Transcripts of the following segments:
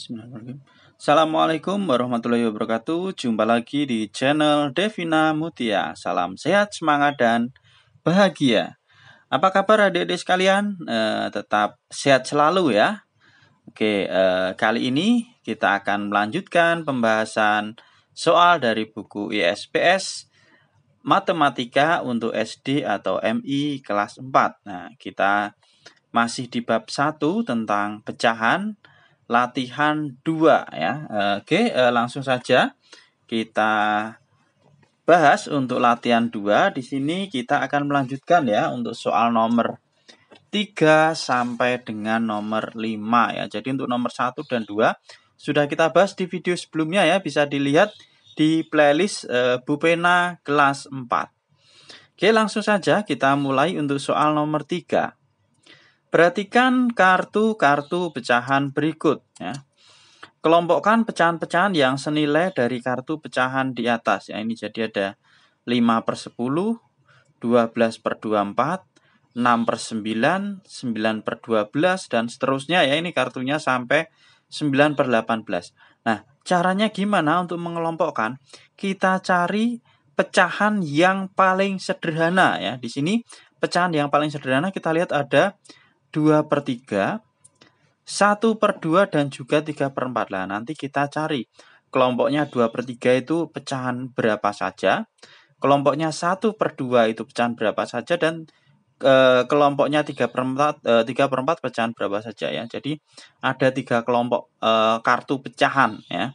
Bismillahirrahmanirrahim. Assalamualaikum warahmatullahi wabarakatuh. Jumpa lagi di channel Devina Mutia. Salam sehat, semangat, dan bahagia. Apa kabar adik-adik sekalian? Tetap sehat selalu ya. Oke, kali ini kita akan melanjutkan pembahasan soal dari buku ISPS Matematika untuk SD atau MI kelas 4. Nah, kita masih di bab 1 tentang pecahan latihan 2 ya. Oke, langsung saja kita bahas untuk latihan 2. Di sini kita akan melanjutkan ya untuk soal nomor 3 sampai dengan nomor 5 ya. Jadi untuk nomor 1 dan 2 sudah kita bahas di video sebelumnya ya, bisa dilihat di playlist Bu Pena kelas 4. Oke, langsung saja kita mulai untuk soal nomor 3. Perhatikan kartu-kartu pecahan berikut ya. Kelompokkan pecahan-pecahan yang senilai dari kartu pecahan di atas ya. Ini jadi ada 5/10, 12/24, 6/9, 9/12 dan seterusnya ya. Ini kartunya sampai 9/18. Nah, caranya gimana untuk mengelompokkan? Kita cari pecahan yang paling sederhana ya. Di sini pecahan yang paling sederhana kita lihat ada 2/3, 1/2 dan juga 3/4. Nah, nanti kita cari kelompoknya 2/3 itu pecahan berapa saja, kelompoknya 1/2 itu pecahan berapa saja, dan kelompoknya 3/4 pecahan berapa saja ya. Jadi ada 3 kelompok kartu pecahan ya.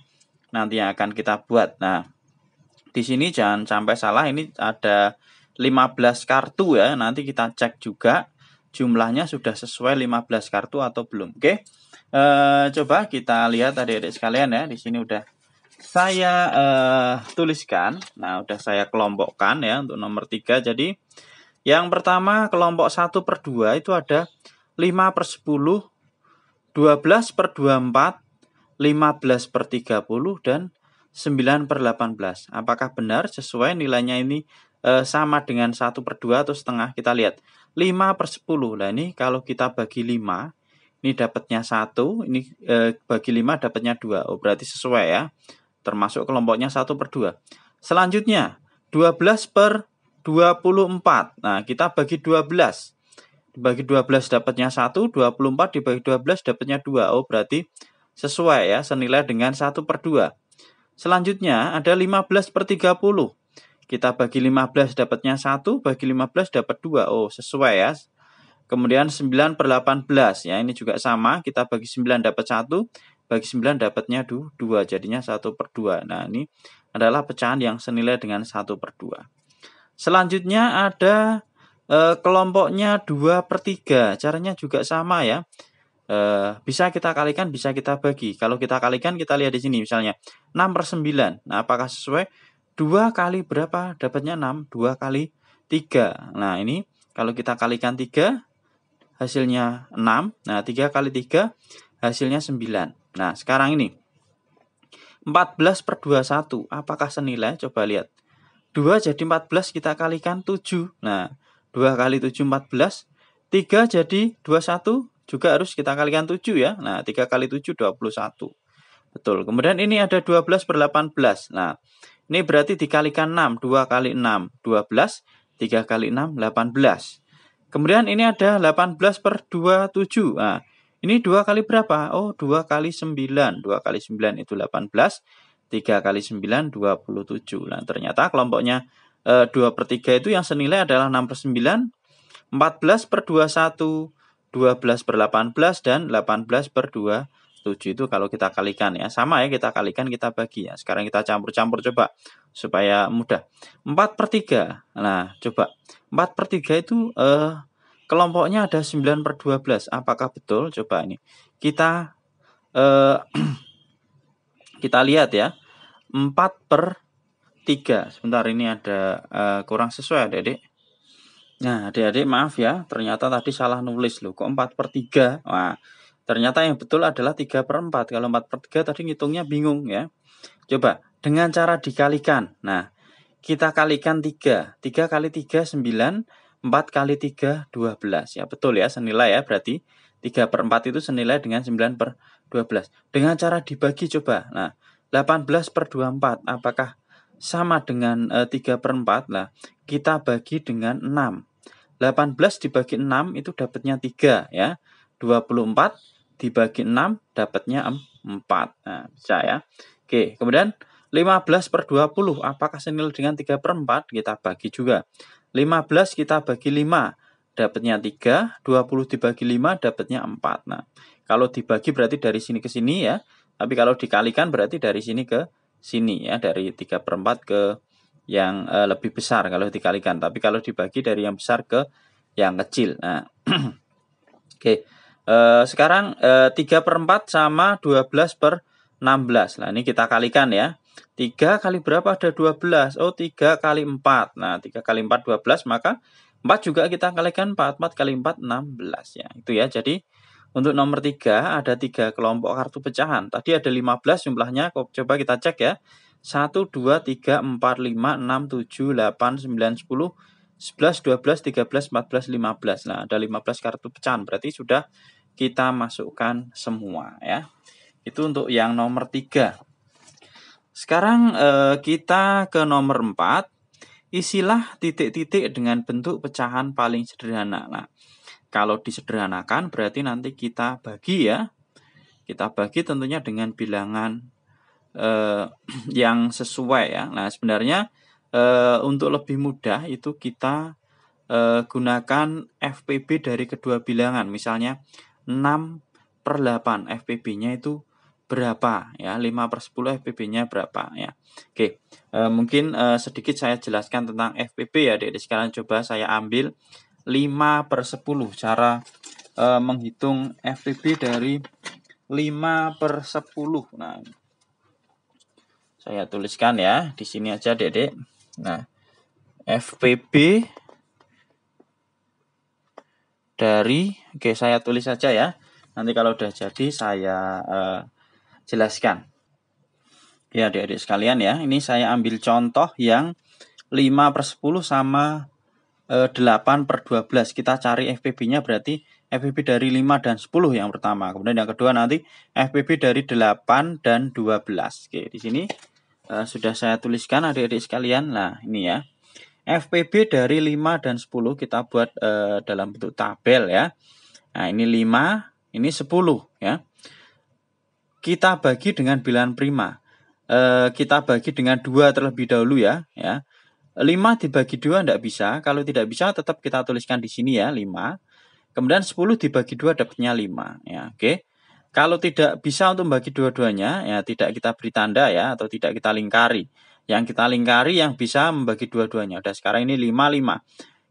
Nanti yang akan kita buat. Nah, di sini jangan sampai salah, ini ada 15 kartu ya. Nanti kita cek juga jumlahnya sudah sesuai 15 kartu atau belum. Oke. Coba kita lihat adik-adik sekalian ya. Di sini udah saya tuliskan. Nah, udah saya kelompokkan ya untuk nomor 3. Jadi yang pertama kelompok 1/2 itu ada 5/10, 12/24, 15/30 dan 9/18. Apakah benar sesuai nilainya ini sama dengan 1/2 atau setengah? Kita lihat 5/10. Nah, ini kalau kita bagi 5, ini dapatnya 1, ini bagi 5 dapatnya 2. Oh, berarti sesuai ya. Termasuk kelompoknya 1/2. Selanjutnya 12/24. Nah, kita bagi 12. Dibagi 12 dapatnya 1, 24 dibagi 12 dapatnya 2. Oh, berarti sesuai ya, senilai dengan 1/2. Selanjutnya ada 15/30. Kita bagi 15 dapatnya 1, bagi 15 dapat 2. Oh, sesuai ya. Kemudian 9/18 ya, ini juga sama. Kita bagi 9 dapat 1, bagi 9 dapatnya 2, jadinya 1/2. Nah, ini adalah pecahan yang senilai dengan 1/2. Selanjutnya ada kelompoknya 2/3. Caranya juga sama ya. Bisa kita kalikan, bisa kita bagi. Kalau kita kalikan, kita lihat di sini misalnya 6/9. Nah, apakah sesuai? 2 kali berapa? Dapatnya 6. 2 kali 3. Nah, ini kalau kita kalikan 3, hasilnya 6. Nah, 3 kali 3, hasilnya 9. Nah, sekarang ini 14/21. Apakah senilai? Coba lihat. 2 jadi 14, kita kalikan 7. Nah, 2 kali 7, 14. 3 jadi 21, juga harus kita kalikan 7 ya. Nah, 3 kali 7, 21. Betul. Kemudian ini ada 12/18. Nah, ini berarti dikalikan 6. 2 kali 6, 12. 3 kali 6, 18. Kemudian ini ada 18/27. Nah, ini 2 kali berapa? Oh, 2 kali 9. 2 kali 9 itu 18. 3 kali 9, 27. Nah, ternyata kelompoknya 2/3 itu yang senilai adalah 6/9, 14/21, 12/18, dan 18/27. Itu kalau kita kalikan ya. Sama ya, kita kalikan, kita bagi ya. Sekarang kita campur-campur coba supaya mudah. 4/3. Nah, coba 4/3 itu kelompoknya ada 9/12. Apakah betul? Coba ini. Kita kita lihat ya. 4/3. Sebentar, ini ada kurang sesuai adik-adik. Nah, adik-adik maaf ya, ternyata tadi salah nulis loh. Kok 4/3? Wah, ternyata yang betul adalah 3/4. Kalau 4/3 tadi ngitungnya bingung ya. Coba dengan cara dikalikan. Nah, kita kalikan 3. 3 kali 3, 9. 4 kali 3, 12. Ya, betul ya, senilai ya. Berarti 3/4 itu senilai dengan 9/12. 12. Dengan cara dibagi coba. Nah, 18 per 24. Apakah sama dengan 3/4? Nah, kita bagi dengan 6. 18 dibagi 6 itu dapatnya 3 ya. 24 dibagi 6 dapatnya 4. Nah, bisa ya. Oke, kemudian 15 per 20. Apakah senilai dengan 3/4? Kita bagi juga. 15 kita bagi 5. Dapatnya 3. 20 dibagi 5 dapatnya 4. Nah, kalau dibagi berarti dari sini ke sini ya. Tapi kalau dikalikan berarti dari sini ke sini ya. Dari 3/4 ke yang lebih besar kalau dikalikan. Tapi kalau dibagi dari yang besar ke yang kecil. Nah, oke. Sekarang 3/4 sama 12 per 16. Nah, ini kita kalikan ya. 3 kali berapa ada 12? Oh, 3 kali 4. Nah, 3 kali 4 12, maka 4 juga kita kalikan 4. 4 kali 4 16 ya. Itu ya. Jadi untuk nomor 3 ada 3 kelompok kartu pecahan. Tadi ada 15 jumlahnya. Coba kita cek ya. 1, 2, 3, 4, 5, 6, 7, 8, 9, 10, 11, 12, 13, 14, 15. Nah, ada 15 kartu pecahan. Berarti sudah kita masukkan semua ya. Itu untuk yang nomor 3. Sekarang kita ke nomor 4. Isilah titik-titik dengan bentuk pecahan paling sederhana. Nah, kalau disederhanakan berarti nanti kita bagi ya. Kita bagi tentunya dengan bilangan yang sesuai ya. Nah, sebenarnya untuk lebih mudah itu kita gunakan FPB dari kedua bilangan. Misalnya 6/8 FPB-nya itu berapa ya, 5/10 FPB-nya berapa ya. Oke, mungkin sedikit saya jelaskan tentang FPB ya adik-adik sekalian. Coba saya ambil 5/10 cara menghitung FPB dari 5/10. Nah, saya tuliskan ya di sini aja adik-adik. Nah, FPB dari, oke saya tulis saja ya. Nanti kalau udah jadi saya jelaskan. Ya adik-adik sekalian ya, ini saya ambil contoh yang 5/10 sama 8/12. Kita cari FPB-nya berarti FPB dari 5 dan 10 yang pertama. Kemudian yang kedua nanti FPB dari 8 dan 12. Oke, di sini sudah saya tuliskan adik-adik sekalian. Nah, ini ya. FPB dari 5 dan 10 kita buat dalam bentuk tabel ya. Nah, ini 5, ini 10 ya. Kita bagi dengan bilangan prima. Kita bagi dengan 2 terlebih dahulu ya. 5 dibagi 2 tidak bisa. Kalau tidak bisa tetap kita tuliskan di sini ya 5. Kemudian 10 dibagi 2 dapatnya 5 ya. Oke. Kalau tidak bisa untuk membagi dua-duanya ya tidak kita beri tanda ya atau tidak kita lingkari. Yang kita lingkari yang bisa membagi dua-duanya. Udah sekarang ini 5 5.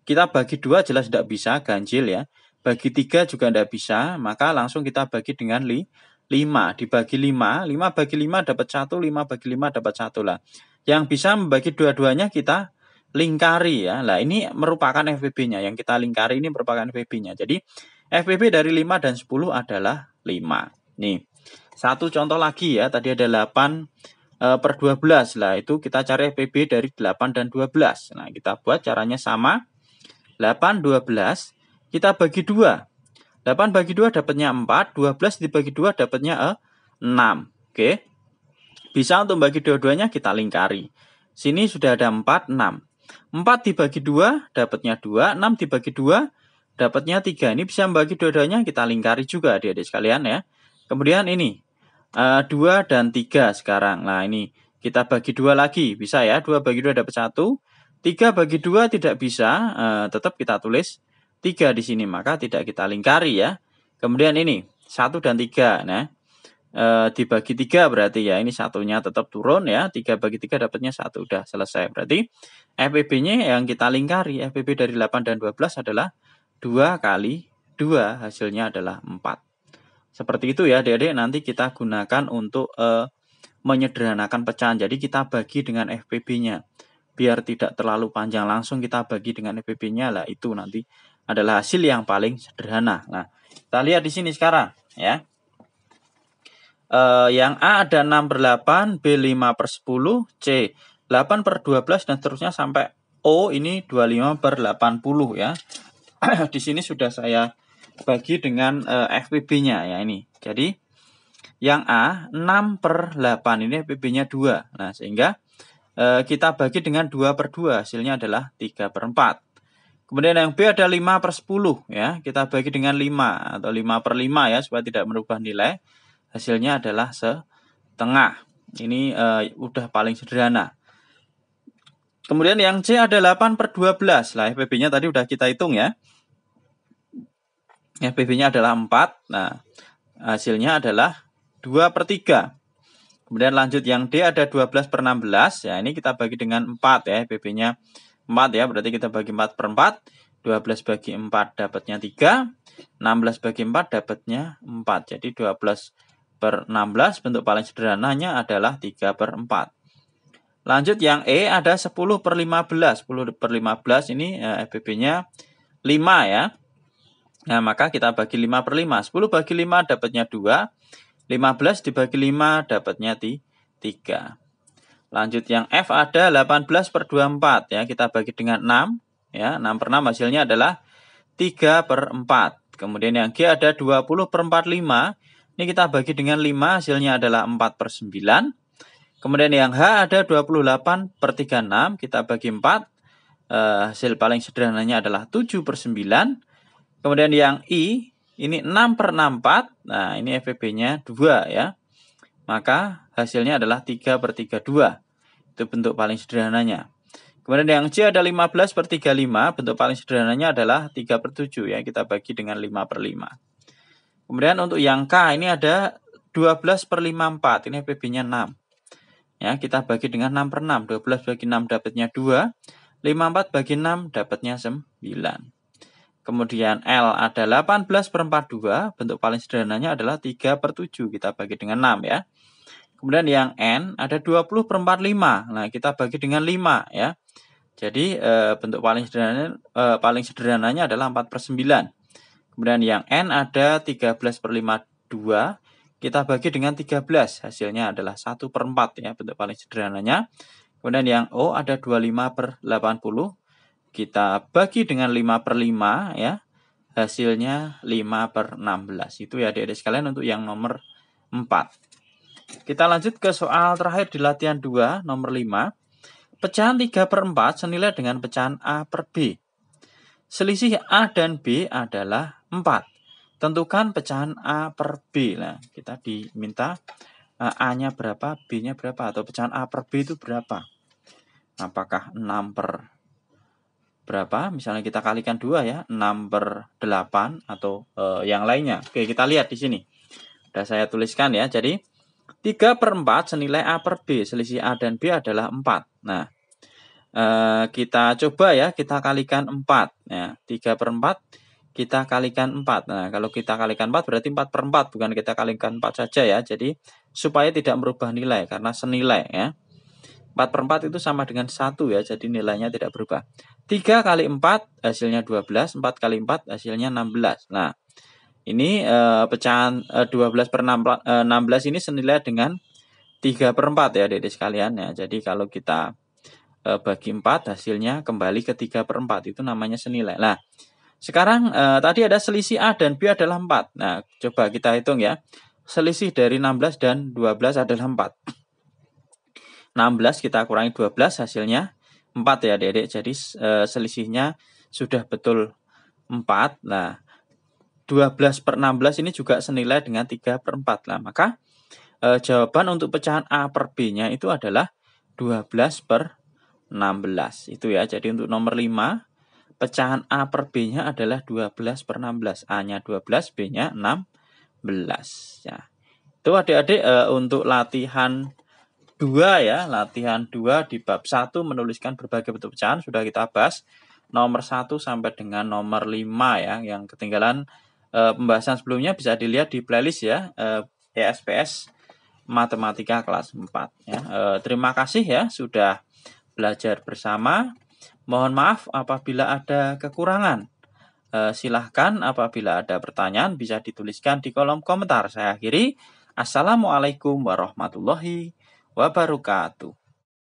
Kita bagi 2 jelas tidak bisa, ganjil ya. Bagi 3 juga tidak bisa, maka langsung kita bagi dengan 5 dibagi 5, 5 bagi 5 dapat 1, 5 bagi 5 dapat 1 lah. Yang bisa membagi dua-duanya kita lingkari ya. Lah ini merupakan FPB-nya. Yang kita lingkari ini merupakan FPB-nya. Jadi FPB dari 5 dan 10 adalah 5. Nih. Satu contoh lagi ya. Tadi ada 8/12 lah. Itu kita cari FPB dari 8 dan 12. Nah, kita buat caranya sama. 8 12 kita bagi 2. 8 bagi 2 dapatnya 4, 12 dibagi 2 dapatnya 6. Oke. Bisa untuk bagi dua-duanya kita lingkari. Sini sudah ada 4, 6. 4 dibagi 2 dapatnya 2, 6 dibagi 2 dapatnya 3. Ini bisa membagi dua-duanya kita lingkari juga adik-adik sekalian ya. Kemudian ini 2 dan 3 sekarang. Nah, ini kita bagi 2 lagi. Bisa ya, 2 bagi 2 dapat 1. 3 bagi 2 tidak bisa, tetap kita tulis 3 di sini, maka tidak kita lingkari ya. Kemudian ini 1 dan 3. Nah, dibagi 3 berarti ya ini satunya tetap turun ya. 3 bagi 3 dapatnya 1. Udah selesai. Berarti FPB-nya yang kita lingkari, FPB dari 8 dan 12 adalah 2 kali 2, hasilnya adalah 4. Seperti itu ya adik-adik, nanti kita gunakan untuk menyederhanakan pecahan. Jadi kita bagi dengan FPB-nya. Biar tidak terlalu panjang, langsung kita bagi dengan FPB-nya lah, itu nanti adalah hasil yang paling sederhana. Nah, kita lihat di sini sekarang ya. Yang A ada 6/8, B 5/10, C 8/12 dan seterusnya sampai O ini 25/80 ya. Di sini sudah saya bagi dengan FPB-nya ya ini. Jadi Yang A 6/8, ini FPB-nya 2. Nah, sehingga kita bagi dengan 2/2, hasilnya adalah 3/4. Kemudian yang B ada 5/10 ya, kita bagi dengan 5 atau 5/5 ya, supaya tidak merubah nilai. Hasilnya adalah setengah. Ini udah paling sederhana. Kemudian yang C ada 8/12. Lah, FPB-nya tadi udah kita hitung ya. FPB-nya adalah 4. Nah, hasilnya adalah 2/3. Kemudian lanjut yang D ada 12/16. Ya, ini kita bagi dengan 4 ya. FPB-nya 4 ya, berarti kita bagi 4/4. 12 bagi 4 dapatnya 3. 16 bagi 4 dapatnya 4. Jadi 12/16 bentuk paling sederhananya adalah 3/4. Lanjut yang E ada 10/15. 10/15 ini FPB-nya 5 ya. Nah, maka kita bagi 5/5. 10 bagi 5 dapatnya 2. 15 dibagi 5 dapatnya 3. Lanjut yang F ada 18/24 ya. Kita bagi dengan 6 ya. 6/6 hasilnya adalah 3/4. Kemudian yang G ada 20/45. Ini kita bagi dengan 5, hasilnya adalah 4/9. Kemudian yang H ada 28/36. Kita bagi 4. Hasil paling sederhananya adalah 7/9. Kemudian yang I ini 6/64. Nah, ini FPB-nya 2 ya. Maka hasilnya adalah 3/32. Itu bentuk paling sederhananya. Kemudian yang C ada 15/35. Bentuk paling sederhananya adalah 3/7 ya. Kita bagi dengan 5/5. Kemudian untuk yang K ini ada 12/54. Ini FPB-nya 6. Ya, kita bagi dengan 6/6. 12 bagi 6 dapatnya 2. 54 bagi 6 dapatnya 9. Kemudian L ada 18/42. Bentuk paling sederhananya adalah 3/7. Kita bagi dengan 6 ya. Kemudian yang N ada 20/45. Nah, kita bagi dengan 5 ya. Jadi bentuk paling sederhananya adalah 4/9. Kemudian yang N ada 13/52. Kita bagi dengan 13. Hasilnya adalah 1/4 ya, bentuk paling sederhananya. Kemudian yang O ada 25/80. Kita bagi dengan 5/5 ya. Hasilnya 5/16. Itu ya adik-adik sekalian untuk yang nomor 4. Kita lanjut ke soal terakhir di latihan 2, nomor 5. Pecahan 3/4 senilai dengan pecahan A per B. Selisih A dan B adalah 4. Tentukan pecahan A per B. Nah, kita diminta A-nya berapa, B-nya berapa, atau pecahan A per B itu berapa. Apakah 6 per berapa? Misalnya kita kalikan 2 ya, 6/8 atau yang lainnya. Oke, kita lihat di sini. Sudah saya tuliskan ya. Jadi 3/4 senilai A per B. Selisih A dan B adalah 4. Nah, kita coba ya, kita kalikan 4. Ya, 3/4 kita kalikan 4. Nah, kalau kita kalikan 4 berarti 4/4, bukan kita kalikan 4 saja ya. Jadi supaya tidak merubah nilai karena senilai ya. 4/4 itu sama dengan 1 ya, jadi nilainya tidak berubah. 3 kali 4 hasilnya 12, 4 kali 4 hasilnya 16. Nah, ini pecahan 12/16 ini senilai dengan 3/4 ya adik-adik sekalian ya. Jadi kalau kita bagi 4 hasilnya kembali ke 3/4, itu namanya senilai. Nah, sekarang tadi ada selisih A dan B adalah 4. Nah, coba kita hitung ya. Selisih dari 16 dan 12 adalah 4. 16 kita kurangi 12 hasilnya 4 ya adik-adik. Jadi selisihnya sudah betul 4. Nah, 12/16 ini juga senilai dengan 3/4. Nah, maka jawaban untuk pecahan A per B-nya itu adalah 12/16. Itu ya. Jadi untuk nomor 5, pecahan A per B-nya adalah 12/16. A-nya 12, B-nya 16. Ya. Itu adik-adik untuk latihan 2 ya, latihan 2 di bab 1 menuliskan berbagai bentuk pecahan sudah kita bahas nomor 1 sampai dengan nomor 5 ya. Yang ketinggalan pembahasan sebelumnya bisa dilihat di playlist ya, ESPS Matematika kelas 4 ya. Terima kasih ya sudah belajar bersama. Mohon maaf apabila ada kekurangan. Silahkan apabila ada pertanyaan bisa dituliskan di kolom komentar. Saya akhiri. Assalamualaikum warahmatullahi wabarakatuh.